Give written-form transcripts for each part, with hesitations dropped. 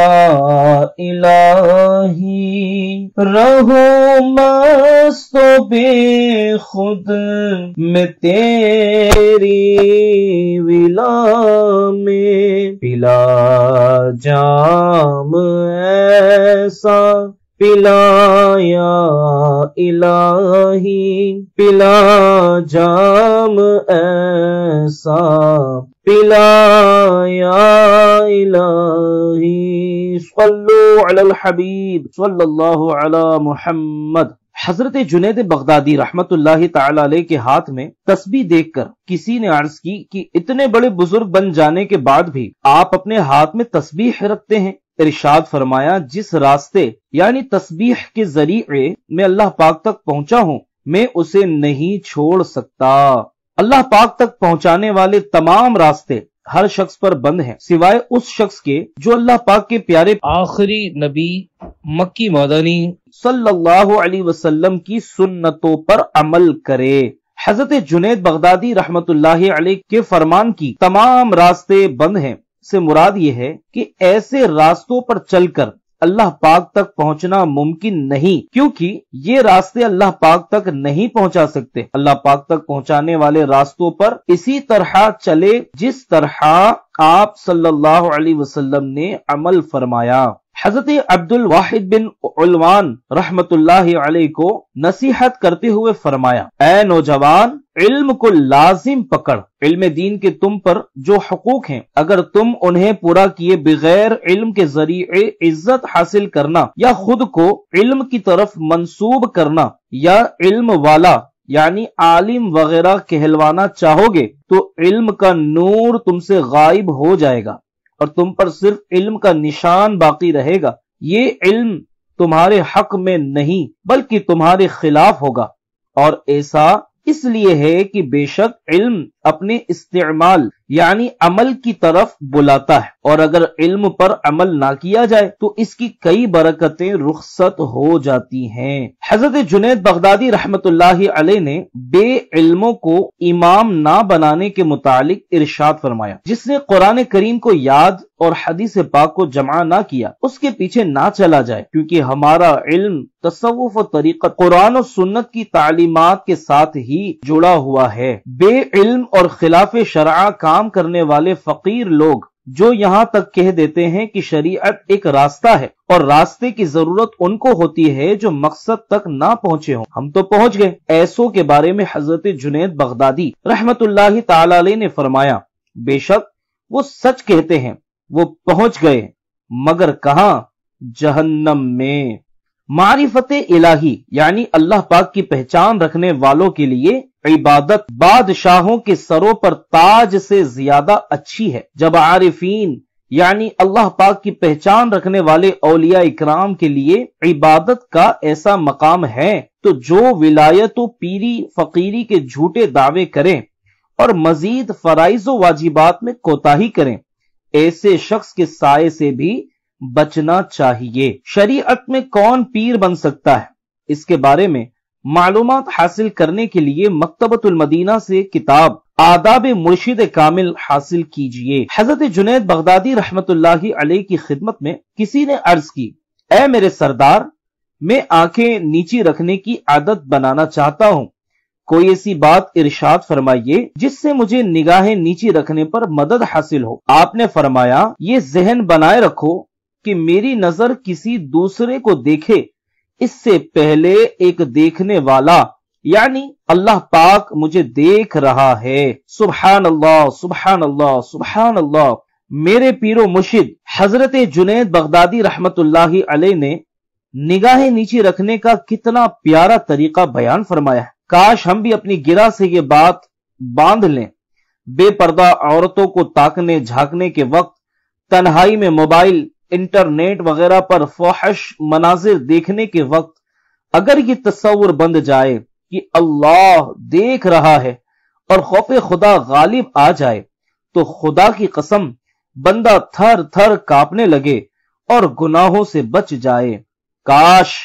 یا الہی رہو مست و بے خود میں تیری ولا میں، پلا جام ایسا پلا یا الہی، پلا جام ایسا پلا یا الہی، صلو علی الحبیب صلی اللہ علی محمد۔ حضرت جنید بغدادی رحمت اللہ تعالی علیہ کے ہاتھ میں تسبیح دیکھ کر کسی نے عرض کی کہ اتنے بڑے بزرگ بن جانے کے بعد بھی آپ اپنے ہاتھ میں تسبیح رکھتے ہیں؟ ارشاد فرمایا، جس راستے یعنی تسبیح کے ذریعے میں اللہ پاک تک پہنچا ہوں میں اسے نہیں چھوڑ سکتا۔ اللہ پاک تک پہنچانے والے تمام راستے ہر شخص پر بند ہیں سوائے اس شخص کے جو اللہ پاک کے پیارے آخری نبی مکی مدنی صلی اللہ علیہ وسلم کی سنتوں پر عمل کرے۔ حضرت جنید بغدادی رحمت اللہ علیہ کے فرمان کی تمام راستے بند ہیں سے مراد یہ ہے کہ ایسے راستوں پر چل کر اللہ پاک تک پہنچنا ممکن نہیں، کیونکہ یہ راستے اللہ پاک تک نہیں پہنچا سکتے۔ اللہ پاک تک پہنچانے والے راستوں پر اسی طرح چلے جس طرح آپ صلی اللہ علیہ وسلم نے عمل فرمایا۔ حضرت عبد الواحد بن علوان رحمت اللہ علیہ کو نصیحت کرتے ہوئے فرمایا، اے نوجوان، علم کو لازم پکڑ۔ علم دین کے تم پر جو حقوق ہیں اگر تم انہیں پورا کیے بغیر علم کے ذریعے عزت حاصل کرنا یا خود کو علم کی طرف منسوب کرنا یا علم والا یعنی عالم وغیرہ کہلوانا چاہو گے تو علم کا نور تم سے غائب ہو جائے گا اور تم پر صرف علم کا نشان باقی رہے گا۔ یہ علم تمہارے حق میں نہیں بلکہ تمہارے خلاف ہوگا، اور ایسا اس لیے ہے کہ بے شک علم اپنے استعمال یعنی عمل کی طرف بلاتا ہے، اور اگر علم پر عمل نہ کیا جائے تو اس کی کئی برکتیں رخصت ہو جاتی ہیں۔ حضرت جنید بغدادی رحمت اللہ علیہ نے بے علموں کو امام نہ بنانے کے متعلق ارشاد فرمایا، جس نے قرآن کریم کو یاد اور حدیث پاک کو جمع نہ کیا اس کے پیچھے نہ چلا جائے، کیونکہ ہمارا علم تصوف و طریقت قرآن و سنت کی تعلیمات کے ساتھ ہی جڑا ہوا ہے۔ بے علم اور خلاف شرع کام کرنے والے فقیر لوگ جو یہاں تک کہہ دیتے ہیں کہ شریعت ایک راستہ ہے اور راستے کی ضرورت ان کو ہوتی ہے جو مقصد تک نہ پہنچے ہوں، ہم تو پہنچ گئے، ایسوں کے بارے میں حضرت جنید بغدادی رحمت اللہ تعالی علیہ نے فرمایا، بے شک وہ سچ کہتے ہیں، وہ پہنچ گئے مگر کہاں؟ جہنم میں۔ معرفت الہی یعنی اللہ پاک کی پہچان رکھنے والوں کے لیے عبادت بادشاہوں کے سروں پر تاج سے زیادہ اچھی ہے۔ جب عارفین یعنی اللہ پاک کی پہچان رکھنے والے اولیاء اکرام کے لیے عبادت کا ایسا مقام ہے تو جو ولایت و پیری فقیری کے جھوٹے دعوے کریں اور مزید فرائض و واجبات میں کوتاہی کریں، ایسے شخص کے سائے سے بھی بچنا چاہیے۔ شریعت میں کون پیر بن سکتا ہے، اس کے بارے میں معلومات حاصل کرنے کے لیے مکتبۃ المدینہ سے کتاب آداب مرشد کامل حاصل کیجئے۔ حضرت جنید بغدادی رحمت اللہ علیہ کی خدمت میں کسی نے عرض کی، اے میرے سردار، میں آنکھیں نیچی رکھنے کی عادت بنانا چاہتا ہوں، کوئی ایسی بات ارشاد فرمائیے جس سے مجھے نگاہیں نیچی رکھنے پر مدد حاصل ہو۔ آپ نے فرمایا، یہ ذہن بنائے رکھو کہ میری نظر کسی دوسرے کو دیکھے اس سے پہلے ایک دیکھنے والا یعنی اللہ پاک مجھے دیکھ رہا ہے۔ سبحان اللہ سبحان اللہ سبحان اللہ۔ میرے پیر و مرشد حضرت جنید بغدادی رحمت اللہ علیہ نے نگاہیں نیچی رکھنے کا کتنا پیارا طریقہ بیان فرمایا ہے۔ کاش ہم بھی اپنی گرہ سے یہ بات باندھ لیں۔ بے پردہ عورتوں کو تاکنے جھانکنے کے وقت، تنہائی میں موبائل، انٹرنیٹ وغیرہ پر فحش مناظر دیکھنے کے وقت اگر یہ تصور بند جائے کہ اللہ دیکھ رہا ہے اور خوف خدا غالب آ جائے تو خدا کی قسم بندہ تھر تھر کانپنے لگے اور گناہوں سے بچ جائے۔ کاش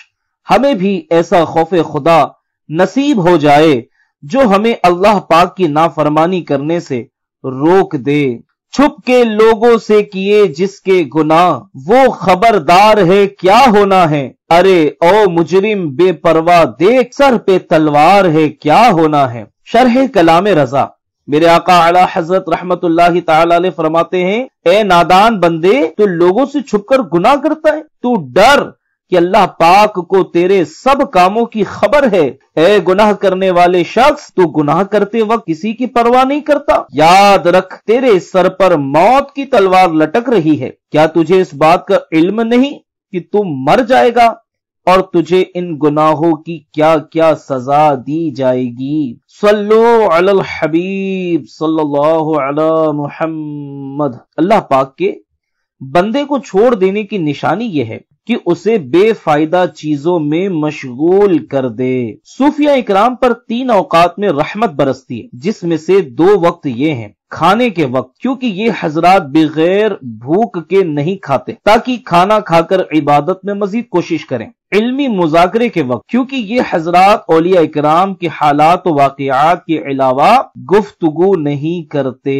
ہمیں بھی ایسا خوف خدا نصیب ہو جائے جو ہمیں اللہ پاک کی نافرمانی کرنے سے روک دے۔ چھپ کے لوگوں سے کیے جس کے گناہ، وہ خبردار ہے کیا ہونا ہے، ارے او مجرم بے پرواہ دیکھ سر پہ تلوار ہے کیا ہونا ہے۔ شرح کلام رضا، میرے آقا اعلی حضرت رحمت اللہ تعالی علیہ فرماتے ہیں، اے نادان بندے، تو لوگوں سے چھپ کر گناہ کرتا ہے، تو ڈر کہ اللہ پاک کو تیرے سب کاموں کی خبر ہے۔ اے گناہ کرنے والے شخص، تو گناہ کرتے وقت کسی کی پرواہ نہیں کرتا، یاد رکھ تیرے سر پر موت کی تلوار لٹک رہی ہے۔ کیا تجھے اس بات کا علم نہیں کہ تم مر جائے گا اور تجھے ان گناہوں کی کیا کیا سزا دی جائے گی؟ صلو علی الحبیب صلی اللہ علی محمد۔ اللہ پاک کے بندے کو چھوڑ دینے کی نشانی یہ ہے کہ اسے بے فائدہ چیزوں میں مشغول کر دے۔ صوفیہ اکرام پر 3 اوقات میں رحمت برستی ہے، جس میں سے 2 وقت یہ ہیں: کھانے کے وقت، کیونکہ یہ حضرات بغیر بھوک کے نہیں کھاتے تاکہ کھانا کھا کر عبادت میں مزید کوشش کریں۔ علمی مذاکرے کے وقت، کیونکہ یہ حضرات اولیاء اکرام کے حالات و واقعات کے علاوہ گفتگو نہیں کرتے۔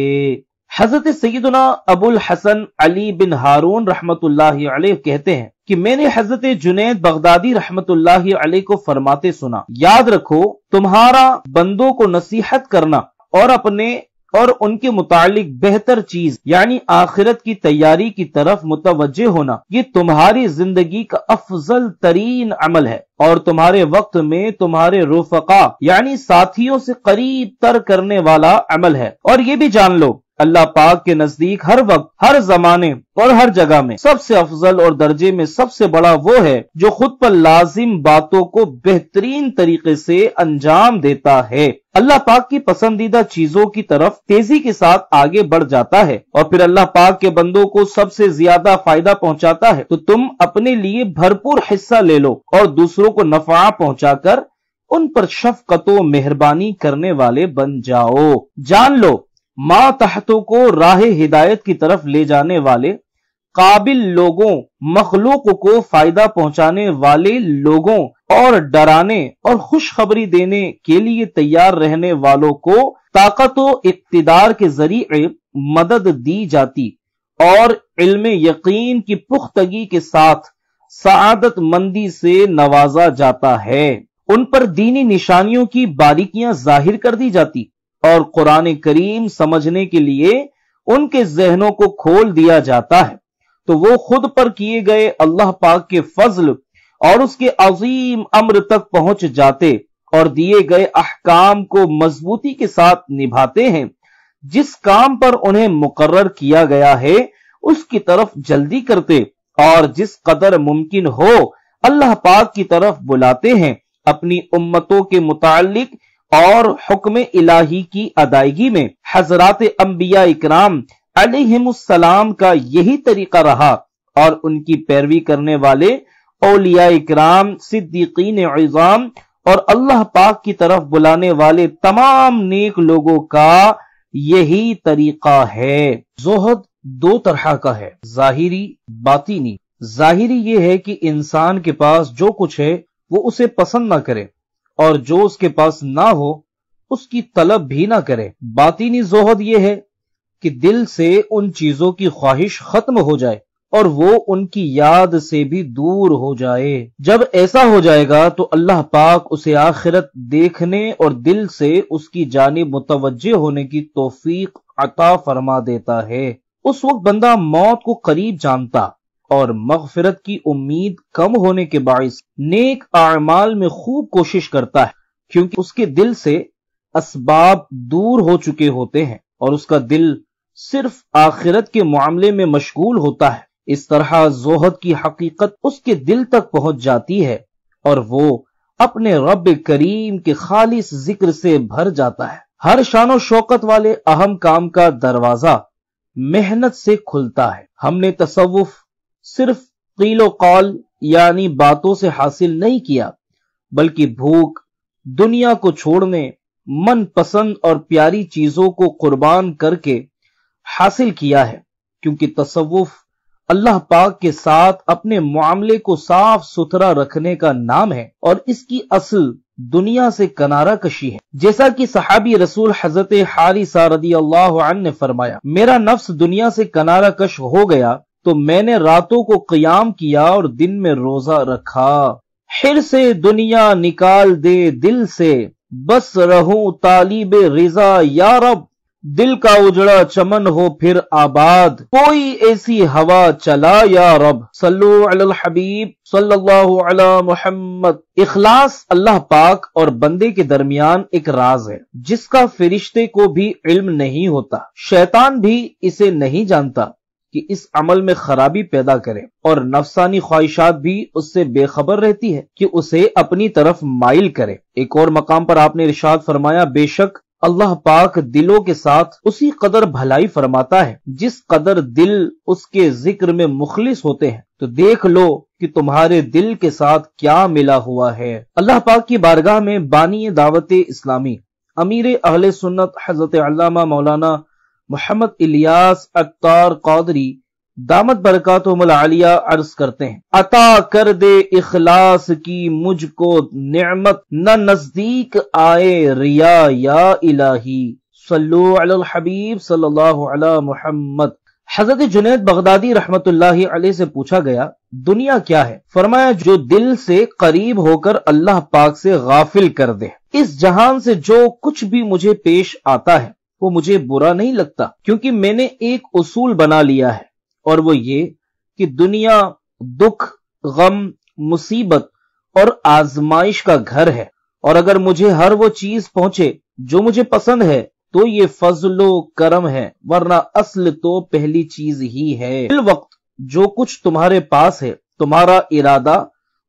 حضرت سیدنا ابو الحسن علی بن ہارون رحمت اللہ علیہ کہتے ہیں کہ میں نے حضرت جنید بغدادی رحمت اللہ علیہ کو فرماتے سنا، یاد رکھو تمہارا بندوں کو نصیحت کرنا اور اپنے اور ان کے متعلق بہتر چیز یعنی آخرت کی تیاری کی طرف متوجہ ہونا، یہ تمہاری زندگی کا افضل ترین عمل ہے اور تمہارے وقت میں تمہارے رفقا یعنی ساتھیوں سے قریب تر کرنے والا عمل ہے۔ اور یہ بھی جان لو اللہ پاک کے نزدیک ہر وقت، ہر زمانے اور ہر جگہ میں سب سے افضل اور درجے میں سب سے بڑا وہ ہے جو خود پر لازم باتوں کو بہترین طریقے سے انجام دیتا ہے۔ اللہ پاک کی پسندیدہ چیزوں کی طرف تیزی کے ساتھ آگے بڑھ جاتا ہے اور پھر اللہ پاک کے بندوں کو سب سے زیادہ فائدہ پہنچاتا ہے، تو تم اپنے لیے بھرپور حصہ لے لو اور دوسروں کو نفع پہنچا کر ان پر شفقت و مہربانی کرنے والے بن جاؤ۔ جان لو ما تحتوں کو راہ ہدایت کی طرف لے جانے والے قابل لوگوں، مخلوق کو فائدہ پہنچانے والے لوگوں اور ڈرانے اور خوشخبری دینے کے لیے تیار رہنے والوں کو طاقت و اقتدار کے ذریعے مدد دی جاتی اور علم یقین کی پختگی کے ساتھ سعادت مندی سے نوازا جاتا ہے۔ ان پر دینی نشانیوں کی باریکیاں ظاہر کر دی جاتی اور قرآن کریم سمجھنے کے لیے ان کے ذہنوں کو کھول دیا جاتا ہے، تو وہ خود پر کیے گئے اللہ پاک کے فضل اور اس کے عظیم امر تک پہنچ جاتے اور دیے گئے احکام کو مضبوطی کے ساتھ نبھاتے ہیں۔ جس کام پر انہیں مقرر کیا گیا ہے اس کی طرف جلدی کرتے اور جس قدر ممکن ہو اللہ پاک کی طرف بلاتے ہیں۔ اپنی امتوں کے متعلق اور حکم الہی کی ادائیگی میں حضرات انبیاء اکرام علیہم السلام کا یہی طریقہ رہا اور ان کی پیروی کرنے والے اولیاء اکرام، صدیقین عظام اور اللہ پاک کی طرف بلانے والے تمام نیک لوگوں کا یہی طریقہ ہے۔ زہد 2 طرح کا ہے، ظاہری، باطینی۔ ظاہری یہ ہے کہ انسان کے پاس جو کچھ ہے وہ اسے پسند نہ کرے اور جو اس کے پاس نہ ہو اس کی طلب بھی نہ کرے۔ باطینی زہد یہ ہے کہ دل سے ان چیزوں کی خواہش ختم ہو جائے اور وہ ان کی یاد سے بھی دور ہو جائے۔ جب ایسا ہو جائے گا تو اللہ پاک اسے آخرت دیکھنے اور دل سے اس کی جانب متوجہ ہونے کی توفیق عطا فرما دیتا ہے۔ اس وقت بندہ موت کو قریب جانتا اور مغفرت کی امید کم ہونے کے باعث نیک اعمال میں خوب کوشش کرتا ہے، کیونکہ اس کے دل سے اسباب دور ہو چکے ہوتے ہیں اور اس کا دل صرف آخرت کے معاملے میں مشغول ہوتا ہے۔ اس طرح زہد کی حقیقت اس کے دل تک پہنچ جاتی ہے اور وہ اپنے رب کریم کے خالص ذکر سے بھر جاتا ہے۔ ہر شان و شوکت والے اہم کام کا دروازہ محنت سے کھلتا ہے۔ ہم نے تصوف صرف قیل و قال یعنی باتوں سے حاصل نہیں کیا، بلکہ بھوک، دنیا کو چھوڑنے، من پسند اور پیاری چیزوں کو قربان کر کے حاصل کیا ہے، کیونکہ تصوف اللہ پاک کے ساتھ اپنے معاملے کو صاف ستھرا رکھنے کا نام ہے اور اس کی اصل دنیا سے کنارہ کشی ہے۔ جیسا کہ صحابی رسول حضرت حارثہ رضی اللہ عنہ نے فرمایا، میرا نفس دنیا سے کنارہ کش ہو گیا تو میں نے راتوں کو قیام کیا اور دن میں روزہ رکھا۔ حر سے دنیا نکال دے دل سے، بس رہوں طالب رضا یا رب، دل کا اجڑا چمن ہو پھر آباد، کوئی ایسی ہوا چلا یا رب، صلو علی الحبیب صلی اللہ علی محمد۔ اخلاص اللہ پاک اور بندے کے درمیان ایک راز ہے جس کا فرشتے کو بھی علم نہیں ہوتا، شیطان بھی اسے نہیں جانتا کہ اس عمل میں خرابی پیدا کرے، اور نفسانی خواہشات بھی اس سے بے خبر رہتی ہے کہ اسے اپنی طرف مائل کرے۔ ایک اور مقام پر آپ نے ارشاد فرمایا، بے شک اللہ پاک دلوں کے ساتھ اسی قدر بھلائی فرماتا ہے جس قدر دل اس کے ذکر میں مخلص ہوتے ہیں، تو دیکھ لو کہ تمہارے دل کے ساتھ کیا ملا ہوا ہے۔ اللہ پاک کی بارگاہ میں بانی دعوت اسلامی امیر اہل سنت حضرت علامہ مولانا محمد الیاس عطار قادری دامت برکاتہم العالیہ عرض کرتے ہیں، عطا کر دے اخلاص کی مجھ کو نعمت، نہ نزدیک آئے ریا یا الہی، صلو علی الحبیب صلی اللہ علی محمد۔ حضرت جنید بغدادی رحمت اللہ علیہ سے پوچھا گیا، دنیا کیا ہے؟ فرمایا، جو دل سے قریب ہو کر اللہ پاک سے غافل کر دے۔ اس جہان سے جو کچھ بھی مجھے پیش آتا ہے وہ مجھے برا نہیں لگتا، کیونکہ میں نے ایک اصول بنا لیا ہے، اور وہ یہ کہ دنیا دکھ، غم، مصیبت اور آزمائش کا گھر ہے، اور اگر مجھے ہر وہ چیز پہنچے جو مجھے پسند ہے تو یہ فضل و کرم ہے، ورنہ اصل تو پہلی چیز ہی ہے۔ اس وقت جو کچھ تمہارے پاس ہے تمہارا ارادہ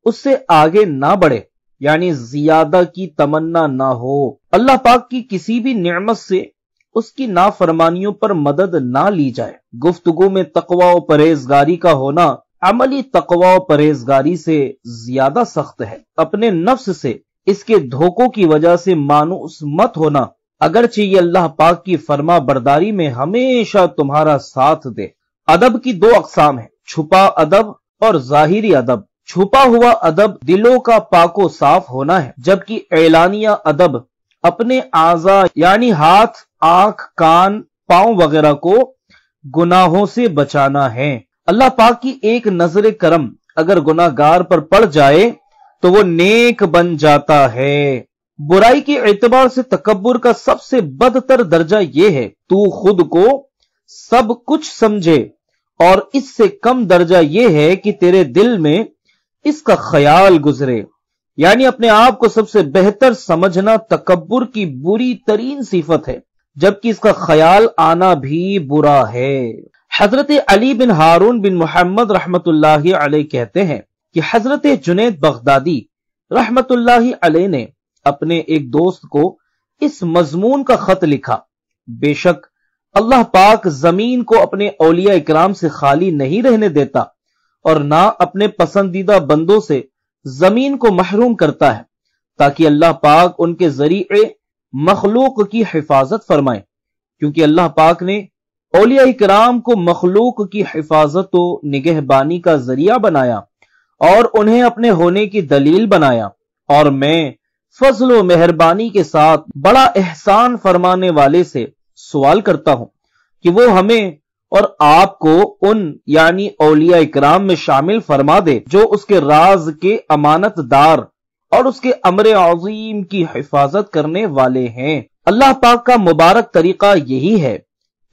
اس سے آگے نہ بڑھے، یعنی زیادہ کی تمنا نہ ہو۔ اللہ پاک کی کسی بھی نعمت سے اس کی نافرمانیوں پر مدد نہ لی جائے۔ گفتگو میں تقوی و پرہیزگاری کا ہونا عملی تقوی و پرہیزگاری سے زیادہ سخت ہے۔ اپنے نفس سے اس کے دھوکوں کی وجہ سے مانوس مت ہونا، اگرچہ یہ اللہ پاک کی فرما برداری میں ہمیشہ تمہارا ساتھ دے۔ ادب کی دو اقسام ہیں، چھپا ادب اور ظاہری ادب۔ چھپا ہوا ادب دلوں کا پاک و صاف ہونا ہے، جبکہ اعلانیہ ادب اپنے اعضاء یعنی ہاتھ، آنکھ، کان، پاؤں وغیرہ کو گناہوں سے بچانا ہے۔ اللہ پاک کی ایک نظر کرم اگر گناہ گار پر پڑ جائے تو وہ نیک بن جاتا ہے۔ برائی کے اعتبار سے تکبر کا سب سے بدتر درجہ یہ ہے تو خود کو سب کچھ سمجھے، اور اس سے کم درجہ یہ ہے کہ تیرے دل میں اس کا خیال گزرے، یعنی اپنے آپ کو سب سے بہتر سمجھنا تکبر کی بری ترین صفت ہے، جبکہ اس کا خیال آنا بھی برا ہے۔ حضرت علی بن ہارون بن محمد رحمت اللہ علیہ کہتے ہیں کہ حضرت جنید بغدادی رحمت اللہ علیہ نے اپنے ایک دوست کو اس مضمون کا خط لکھا، بے شک اللہ پاک زمین کو اپنے اولیاء اکرام سے خالی نہیں رہنے دیتا، اور نہ اپنے پسندیدہ بندوں سے زمین کو محروم کرتا ہے، تاکہ اللہ پاک ان کے ذریعے مخلوق کی حفاظت فرمائے، کیونکہ اللہ پاک نے اولیاء کرام کو مخلوق کی حفاظت و نگہبانی کا ذریعہ بنایا اور انہیں اپنے ہونے کی دلیل بنایا، اور میں فضل و مہربانی کے ساتھ بڑا احسان فرمانے والے سے سوال کرتا ہوں کہ وہ ہمیں اور آپ کو ان یعنی اولیاء کرام میں شامل فرما دے جو اس کے راز کے امانت دار اور اس کے امر عظیم کی حفاظت کرنے والے ہیں۔ اللہ پاک کا مبارک طریقہ یہی ہے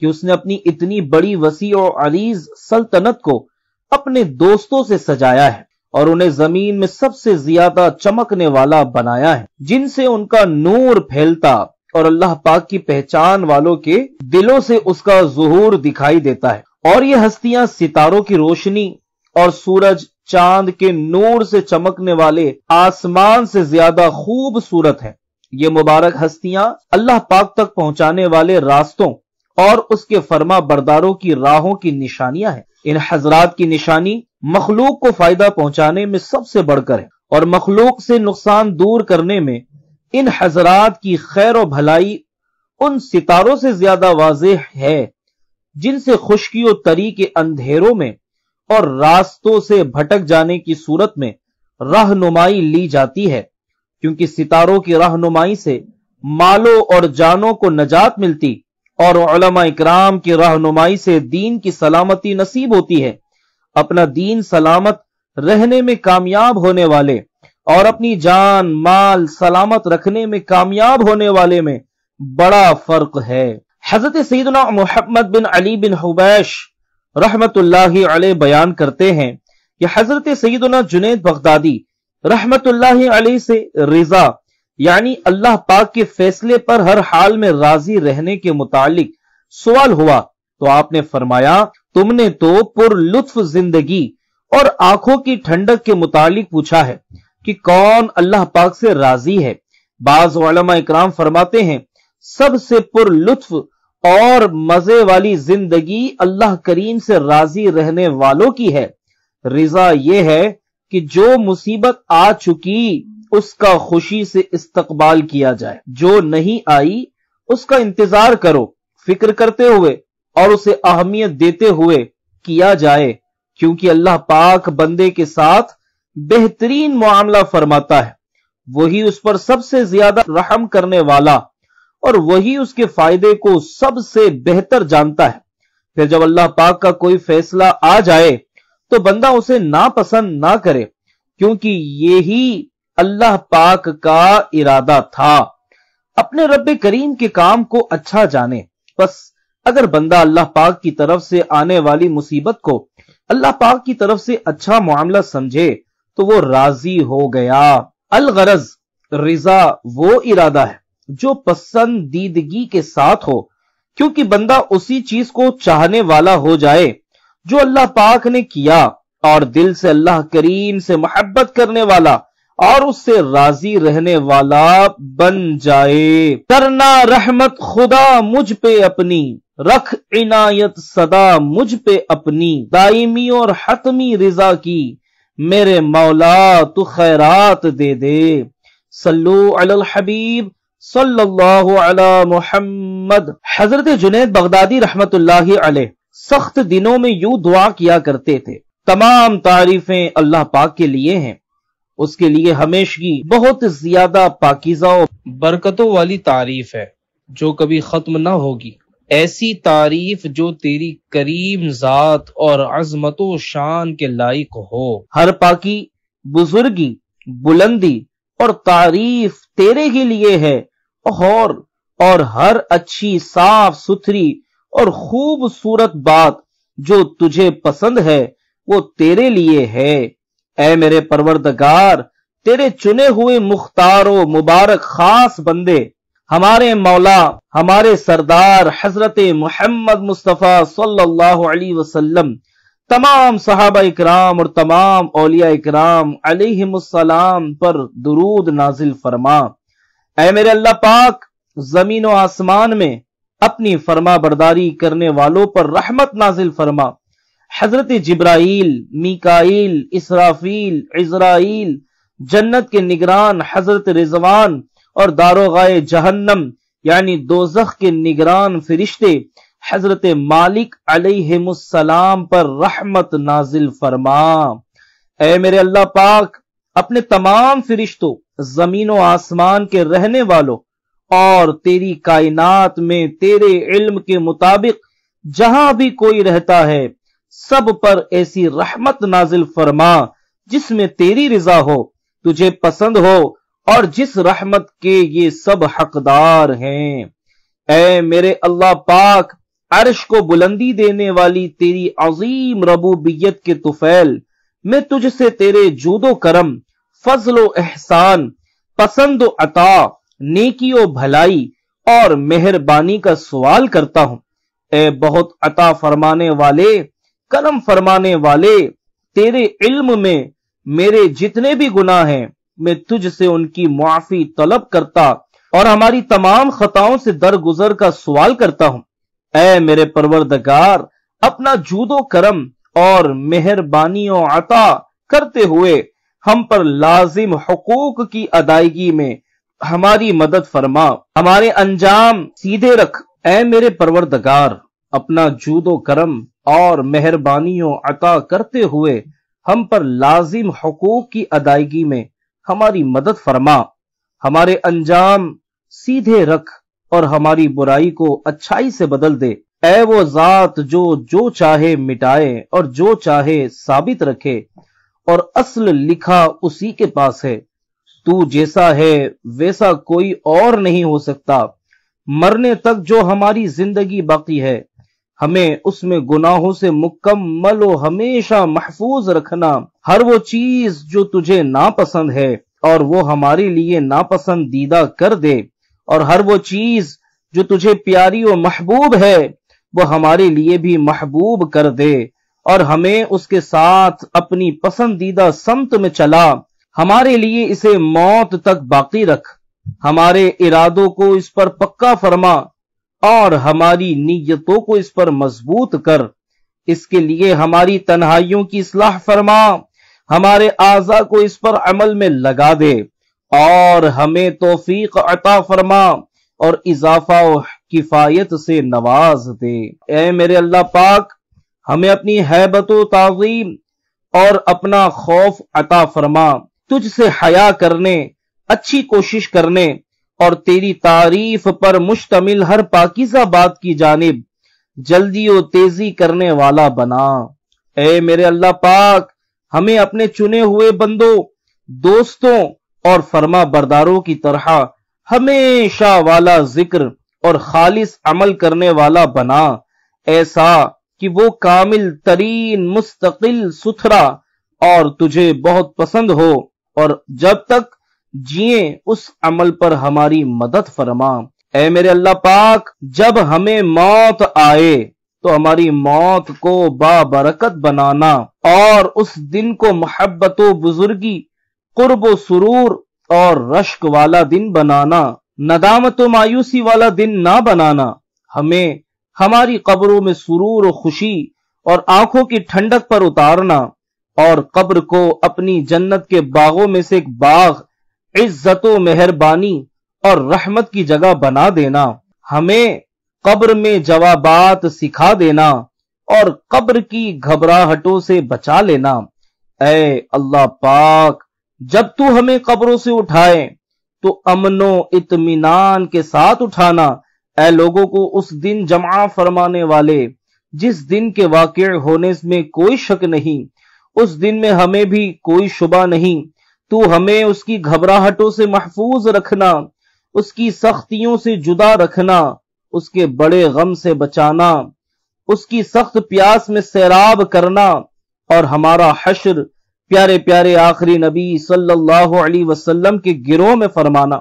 کہ اس نے اپنی اتنی بڑی وسیع و عریض سلطنت کو اپنے دوستوں سے سجایا ہے اور انہیں زمین میں سب سے زیادہ چمکنے والا بنایا ہے، جن سے ان کا نور پھیلتا اور اللہ پاک کی پہچان والوں کے دلوں سے اس کا ظہور دکھائی دیتا ہے، اور یہ ہستیاں ستاروں کی روشنی اور سورج چاند کے نور سے چمکنے والے آسمان سے زیادہ خوبصورت ہیں۔ یہ مبارک ہستیاں اللہ پاک تک پہنچانے والے راستوں اور اس کے فرما برداروں کی راہوں کی نشانیاں ہیں۔ ان حضرات کی نشانی مخلوق کو فائدہ پہنچانے میں سب سے بڑھ کر ہے، اور مخلوق سے نقصان دور کرنے میں ان حضرات کی خیر و بھلائی ان ستاروں سے زیادہ واضح ہے جن سے خشکی و تری کے اندھیروں میں اور راستوں سے بھٹک جانے کی صورت میں رہنمائی لی جاتی ہے، کیونکہ ستاروں کی رہنمائی سے مالوں اور جانوں کو نجات ملتی اور علماء اکرام کی رہنمائی سے دین کی سلامتی نصیب ہوتی ہے۔ اپنا دین سلامت رہنے میں کامیاب ہونے والے اور اپنی جان مال سلامت رکھنے میں کامیاب ہونے والے میں بڑا فرق ہے۔ حضرت سیدنا محمد بن علی بن حبیش رحمت اللہ علیہ بیان کرتے ہیں کہ حضرت سیدنا جنید بغدادی رحمت اللہ علیہ سے رضا یعنی اللہ پاک کے فیصلے پر ہر حال میں راضی رہنے کے متعلق سوال ہوا تو آپ نے فرمایا، تم نے تو پر لطف زندگی اور آنکھوں کی ٹھنڈک کے متعلق پوچھا ہے کہ کون اللہ پاک سے راضی ہے۔ بعض علماء اکرام فرماتے ہیں سب سے پر لطف اور مزے والی زندگی اللہ کریم سے راضی رہنے والوں کی ہے۔ رضا یہ ہے کہ جو مصیبت آ چکی اس کا خوشی سے استقبال کیا جائے، جو نہیں آئی اس کا انتظار کرو، فکر کرتے ہوئے اور اسے اہمیت دیتے ہوئے کیا جائے، کیونکہ اللہ پاک بندے کے ساتھ بہترین معاملہ فرماتا ہے، وہی اس پر سب سے زیادہ رحم کرنے والا اور وہی اس کے فائدے کو سب سے بہتر جانتا ہے۔ پھر جب اللہ پاک کا کوئی فیصلہ آ جائے تو بندہ اسے ناپسند نہ کرے، کیونکہ یہی اللہ پاک کا ارادہ تھا۔ اپنے رب کریم کے کام کو اچھا جانے، بس اگر بندہ اللہ پاک کی طرف سے آنے والی مصیبت کو اللہ پاک کی طرف سے اچھا معاملہ سمجھے تو وہ راضی ہو گیا۔ الغرض رضا وہ ارادہ ہے جو پسندیدگی کے ساتھ ہو، کیونکہ بندہ اسی چیز کو چاہنے والا ہو جائے جو اللہ پاک نے کیا اور دل سے اللہ کریم سے محبت کرنے والا اور اس سے راضی رہنے والا بن جائے۔ کرنا رحمت خدا مجھ پہ اپنی، رکھ عنایت صدا مجھ پہ اپنی، دائمی اور حتمی رضا کی میرے مولا تو خیرات دے دے۔ صلو علی الحبیب صلی اللہ علی محمد۔ حضرت جنید بغدادی رحمت اللہ علیہ سخت دنوں میں یوں دعا کیا کرتے تھے، تمام تعریفیں اللہ پاک کے لیے ہیں، اس کے لیے ہمیشگی بہت زیادہ پاکیزہ و برکتوں والی تعریف ہے جو کبھی ختم نہ ہوگی، ایسی تعریف جو تیری کریم ذات اور عظمت و شان کے لائق ہو۔ ہر پاکی، بزرگی، بلندی اور تعریف تیرے ہی لیے ہے، اور ہر اچھی صاف ستھری اور خوبصورت بات جو تجھے پسند ہے وہ تیرے لیے ہے۔ اے میرے پروردگار، تیرے چنے ہوئے مختار و مبارک خاص بندے، ہمارے مولا، ہمارے سردار حضرت محمد مصطفیٰ صلی اللہ علیہ وسلم، تمام صحابہ اکرام اور تمام اولیاء اکرام علیہم السلام پر درود نازل فرما۔ اے میرے اللہ پاک، زمین و آسمان میں اپنی فرما برداری کرنے والوں پر رحمت نازل فرما۔ حضرت جبرائیل، میکائیل، اسرافیل، عزرائیل، جنت کے نگران حضرت رضوان اور داروغائے جہنم یعنی دوزخ کے نگران فرشتے حضرت مالک علیہم السلام پر رحمت نازل فرما۔ اے میرے اللہ پاک، اپنے تمام فرشتوں، زمین و آسمان کے رہنے والوں اور تیری کائنات میں تیرے علم کے مطابق جہاں بھی کوئی رہتا ہے سب پر ایسی رحمت نازل فرما جس میں تیری رضا ہو، تجھے پسند ہو اور جس رحمت کے یہ سب حقدار ہیں۔ اے میرے اللہ پاک، عرش کو بلندی دینے والی تیری عظیم ربوبیت کے طفیل، میں تجھ سے تیرے جود و کرم، فضل و احسان، پسند و عطا، نیکی و بھلائی اور مہربانی کا سوال کرتا ہوں۔ اے بہت عطا فرمانے والے، کرم فرمانے والے، تیرے علم میں میرے جتنے بھی گناہ ہیں میں تجھ سے ان کی معافی طلب کرتا اور ہماری تمام خطاؤں سے درگزر کا سوال کرتا ہوں۔ اے میرے پروردگار، اپنا جود و کرم اور مہربانی و عطا کرتے ہوئے ہم پر لازم حقوق کی ادائیگی میں ہماری مدد فرما، ہمارے انجام سیدھے رکھ۔ اے میرے پروردگار، اپنا جود و کرم اور مہربانی و عطا کرتے ہوئے ہم پر لازم حقوق کی ادائیگی میں ہماری مدد فرما، ہمارے انجام سیدھے رکھ اور ہماری برائی کو اچھائی سے بدل دے۔ اے وہ ذات جو چاہے مٹائے اور جو چاہے ثابت رکھے، اور اصل لکھا اسی کے پاس ہے۔ تو جیسا ہے ویسا کوئی اور نہیں ہو سکتا۔ مرنے تک جو ہماری زندگی باقی ہے، ہمیں اس میں گناہوں سے مکمل و ہمیشہ محفوظ رکھنا۔ ہر وہ چیز جو تجھے ناپسند ہے اور وہ ہمارے لیے ناپسندیدہ کر دے، اور ہر وہ چیز جو تجھے پیاری و محبوب ہے وہ ہمارے لیے بھی محبوب کر دے، اور ہمیں اس کے ساتھ اپنی پسندیدہ سمت میں چلا۔ ہمارے لیے اسے موت تک باقی رکھ، ہمارے ارادوں کو اس پر پکا فرما اور ہماری نیتوں کو اس پر مضبوط کر۔ اس کے لیے ہماری تنہائیوں کی اصلاح فرما، ہمارے اعضاء کو اس پر عمل میں لگا دے، اور ہمیں توفیق عطا فرما اور اضافہ و کفایت سے نواز دے۔ اے میرے اللہ پاک، ہمیں اپنی ہیبت و تعظیم اور اپنا خوف عطا فرما، تجھ سے حیا کرنے، اچھی کوشش کرنے اور تیری تعریف پر مشتمل ہر پاکیزہ بات کی جانب جلدی و تیزی کرنے والا بنا۔ اے میرے اللہ پاک، ہمیں اپنے چنے ہوئے بندوں، دوستوں اور فرما برداروں کی طرح ہمیشہ والا ذکر اور خالص عمل کرنے والا بنا، ایسا کہ وہ کامل ترین، مستقل، ستھرا اور تجھے بہت پسند ہو، اور جب تک جئیں اس عمل پر ہماری مدد فرما۔ اے میرے اللہ پاک، جب ہمیں موت آئے تو ہماری موت کو بابرکت بنانا، اور اس دن کو محبت و بزرگی، قرب و سرور اور رشک والا دن بنانا، ندامت و مایوسی والا دن نہ بنانا۔ ہمیں ہماری قبروں میں سرور و خوشی اور آنکھوں کی ٹھنڈک پر اتارنا، اور قبر کو اپنی جنت کے باغوں میں سے ایک باغ عزت و مہربانی اور رحمت کی جگہ بنا دینا۔ ہمیں قبر میں جوابات سکھا دینا اور قبر کی گھبراہٹوں سے بچا لینا۔ اے اللہ پاک، جب تو ہمیں قبروں سے اٹھائے تو امن و اطمینان کے ساتھ اٹھانا۔ اے لوگوں کو اس دن جمع فرمانے والے، جس دن کے واقع ہونے میں کوئی شک نہیں، اس دن میں ہمیں بھی کوئی شبہ نہیں۔ تو ہمیں اس کی گھبراہٹوں سے محفوظ رکھنا، اس کی سختیوں سے جدا رکھنا، اس کے بڑے غم سے بچانا، اس کی سخت پیاس میں سیراب کرنا، اور ہمارا حشر پیارے پیارے آخری نبی صلی اللہ علیہ وسلم کے گروہ میں فرمانا۔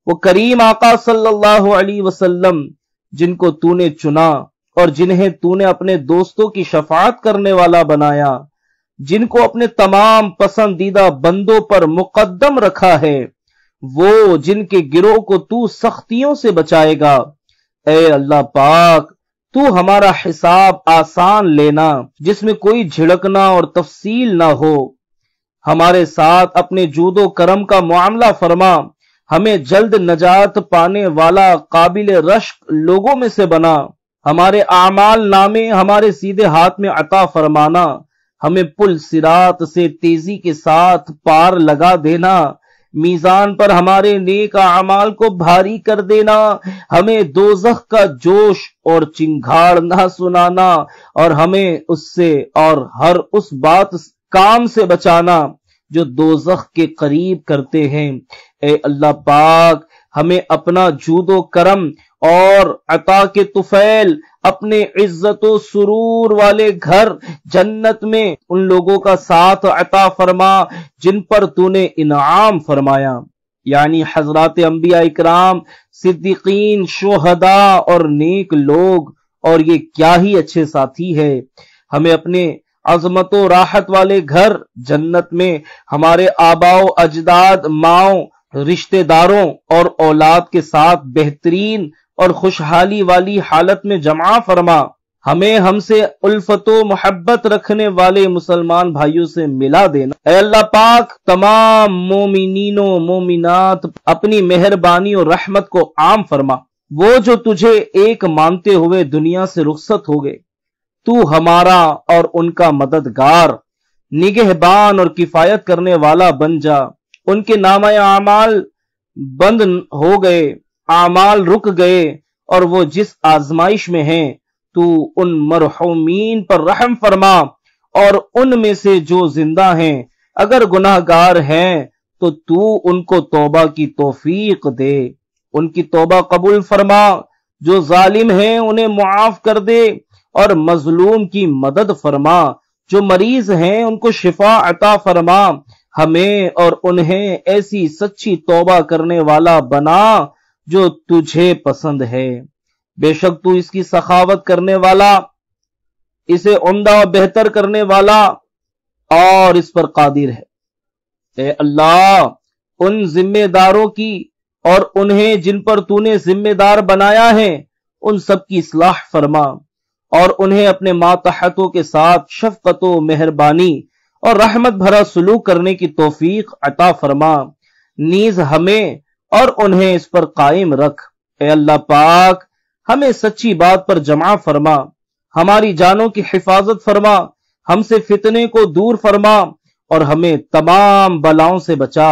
وہ کریم آقا صلی اللہ علیہ وسلم جن کو تو نے چنا اور جنہیں تو نے اپنے دوستوں کی شفاعت کرنے والا بنایا، جن کو اپنے تمام پسندیدہ بندوں پر مقدم رکھا ہے، وہ جن کے گروہ کو تو سختیوں سے بچائے گا۔ اے اللہ پاک، تو ہمارا حساب آسان لینا، جس میں کوئی جھڑکنا اور تفصیل نہ ہو۔ ہمارے ساتھ اپنے جود و کرم کا معاملہ فرما، ہمیں جلد نجات پانے والا قابل رشک لوگوں میں سے بنا۔ ہمارے اعمال نامے ہمارے سیدھے ہاتھ میں عطا فرمانا، ہمیں پل صراط سے تیزی کے ساتھ پار لگا دینا، میزان پر ہمارے نیک اعمال کو بھاری کر دینا، ہمیں دوزخ کا جوش اور چنگھاڑ نہ سنانا، اور ہمیں اس سے اور ہر اس بات کام سے بچانا جو دوزخ کے قریب کرتے ہیں۔ اے اللہ پاک، ہمیں اپنا جود و کرم اور عطا کے طفیل، اپنے عزت و سرور والے گھر جنت میں ان لوگوں کا ساتھ عطا فرما جن پر تو نے انعام فرمایا، یعنی حضرات انبیاء اکرام، صدیقین، شہداء اور نیک لوگ، اور یہ کیا ہی اچھے ساتھی ہے۔ ہمیں اپنے عظمت و راحت والے گھر جنت میں ہمارے آباء و اجداد، ماؤں، رشتہ داروں اور اولاد کے ساتھ بہترین اور خوشحالی والی حالت میں جمع فرما۔ ہمیں ہم سے الفت و محبت رکھنے والے مسلمان بھائیوں سے ملا دینا۔ اے اللہ پاک، تمام مومنین و مومنات اپنی مہربانی اور رحمت کو عام فرما۔ وہ جو تجھے ایک مانتے ہوئے دنیا سے رخصت ہو گئے، تو ہمارا اور ان کا مددگار، نگہبان اور کفایت کرنے والا بن جا۔ ان کے نامہ اعمال بند ہو گئے، اعمال رک گئے، اور وہ جس آزمائش میں ہیں تو ان مرحومین پر رحم فرما، اور ان میں سے جو زندہ ہیں اگر گناہ گار ہیں تو ان کو توبہ کی توفیق دے، ان کی توبہ قبول فرما، جو ظالم ہیں انہیں معاف کر دے، اور مظلوم کی مدد فرما، جو مریض ہیں ان کو شفا عطا فرما، ہمیں اور انہیں ایسی سچی توبہ کرنے والا بنا جو تجھے پسند ہے۔ بے شک تو اس کی سخاوت کرنے والا، اسے عمدہ و بہتر کرنے والا اور اس پر قادر ہے۔ اے اللہ، ان ذمہ داروں کی اور انہیں جن پر تو نے ذمہ دار بنایا ہے ان سب کی اصلاح فرما، اور انہیں اپنے ماتحتوں کے ساتھ شفقت و مہربانی اور رحمت بھرا سلوک کرنے کی توفیق عطا فرما، نیز ہمیں اور انہیں اس پر قائم رکھ۔ اے اللہ پاک، ہمیں سچی بات پر جمع فرما، ہماری جانوں کی حفاظت فرما، ہم سے فتنے کو دور فرما، اور ہمیں تمام بلاؤں سے بچا،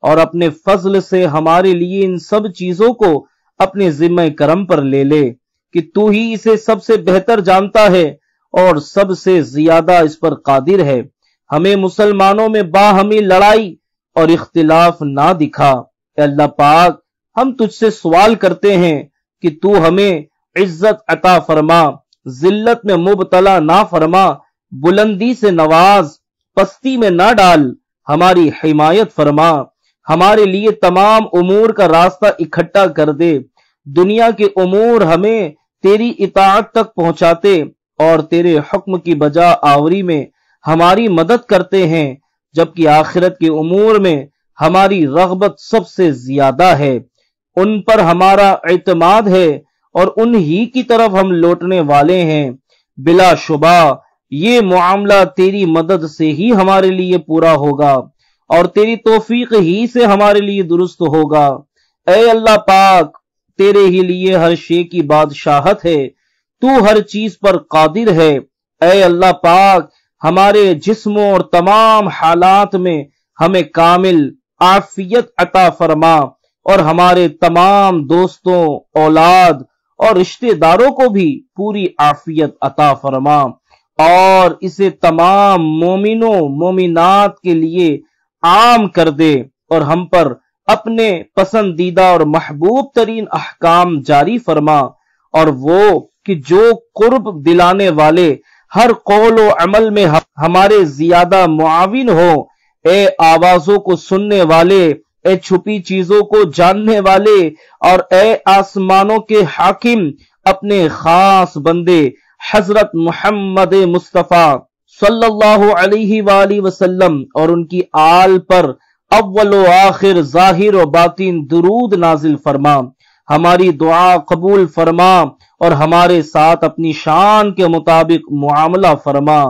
اور اپنے فضل سے ہمارے لیے ان سب چیزوں کو اپنے ذمہ کرم پر لے لے کہ تو ہی اسے سب سے بہتر جانتا ہے اور سب سے زیادہ اس پر قادر ہے۔ ہمیں مسلمانوں میں باہمی لڑائی اور اختلاف نہ دکھا۔ اے اللہ پاک، ہم تجھ سے سوال کرتے ہیں کہ تو ہمیں عزت عطا فرما، ذلت میں مبتلا نہ فرما، بلندی سے نواز، پستی میں نہ ڈال، ہماری حمایت فرما، ہمارے لیے تمام امور کا راستہ اکٹھا کر دے۔ دنیا کے امور ہمیں تیری اطاعت تک پہنچاتے اور تیرے حکم کی بجا آوری میں ہماری مدد کرتے ہیں، جبکہ آخرت کے امور میں ہماری رغبت سب سے زیادہ ہے۔ ان پر ہمارا اعتماد ہے اور انہی کی طرف ہم لوٹنے والے ہیں۔ بلا شبہ یہ معاملہ تیری مدد سے ہی ہمارے لیے پورا ہوگا اور تیری توفیق ہی سے ہمارے لیے درست ہوگا۔ اے اللہ پاک، تیرے ہی لیے ہر شے کی بادشاہت ہے، تو ہر چیز پر قادر ہے۔ اے اللہ پاک، ہمارے جسموں اور تمام حالات میں ہمیں کامل عافیت عطا فرما، اور ہمارے تمام دوستوں، اولاد اور رشتہ داروں کو بھی پوری عافیت عطا فرما، اور اسے تمام مومنوں مومنات کے لیے عام کر دے، اور ہم پر اپنے پسندیدہ اور محبوب ترین احکام جاری فرما، اور وہ کہ جو قرب دلانے والے ہر قول و عمل میں ہمارے زیادہ معاون ہو۔ اے آوازوں کو سننے والے، اے چھپی چیزوں کو جاننے والے، اور اے آسمانوں کے حاکم، اپنے خاص بندے حضرت محمد مصطفیٰ صلی اللہ علیہ وآلہ وسلم اور ان کی آل پر اول و آخر، ظاہر و باطن درود نازل فرما، ہماری دعا قبول فرما، اور ہمارے ساتھ اپنی شان کے مطابق معاملہ فرما۔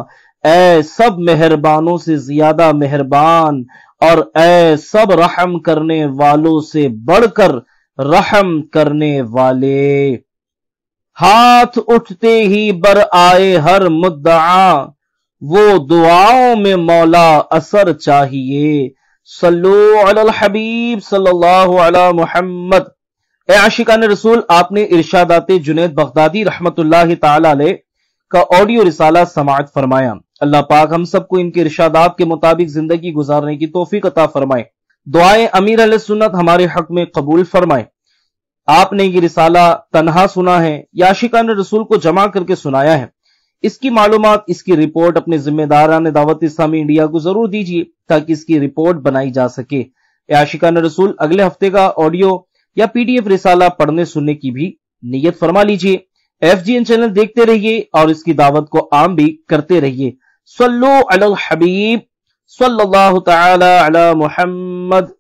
اے سب مہربانوں سے زیادہ مہربان، اور اے سب رحم کرنے والوں سے بڑھ کر رحم کرنے والے۔ ہاتھ اٹھتے ہی بر آئے ہر مدعا، وہ دعاؤں میں مولا اثر چاہیے۔ صلو علی الحبیب صلی اللہ علی محمد۔ اے عاشقان رسول، آپ نے ارشادات جنید بغدادی رحمت اللہ تعالی علیہ کا آڈیو رسالہ سماعت فرمایا۔ اللہ پاک ہم سب کو ان کے ارشادات کے مطابق زندگی گزارنے کی توفیق عطا فرمائے۔ دعائیں امیر علیہ سنت ہمارے حق میں قبول فرمائے۔ آپ نے یہ رسالہ تنہا سنا ہے یا عاشقان رسول کو جمع کر کے سنایا ہے؟ اس کی معلومات، اس کی رپورٹ اپنے ذمہ داران دعوت اسلامی انڈیا کو ضرور دیجیے تاکہ اس کی رپورٹ بنائی جا سکے۔ اے عاشقان رسول، اگلے ہفتے کا آڈیو یا پی ڈی ایف رسالہ پڑھنے سننے کی بھی نیت فرما لیجیے۔ FGN چینل دیکھتے رہیے اور اس کی دعوت کو عام بھی کرتے رہیے۔ صلو علی الحبیب صلی اللہ تعالی علی محمد۔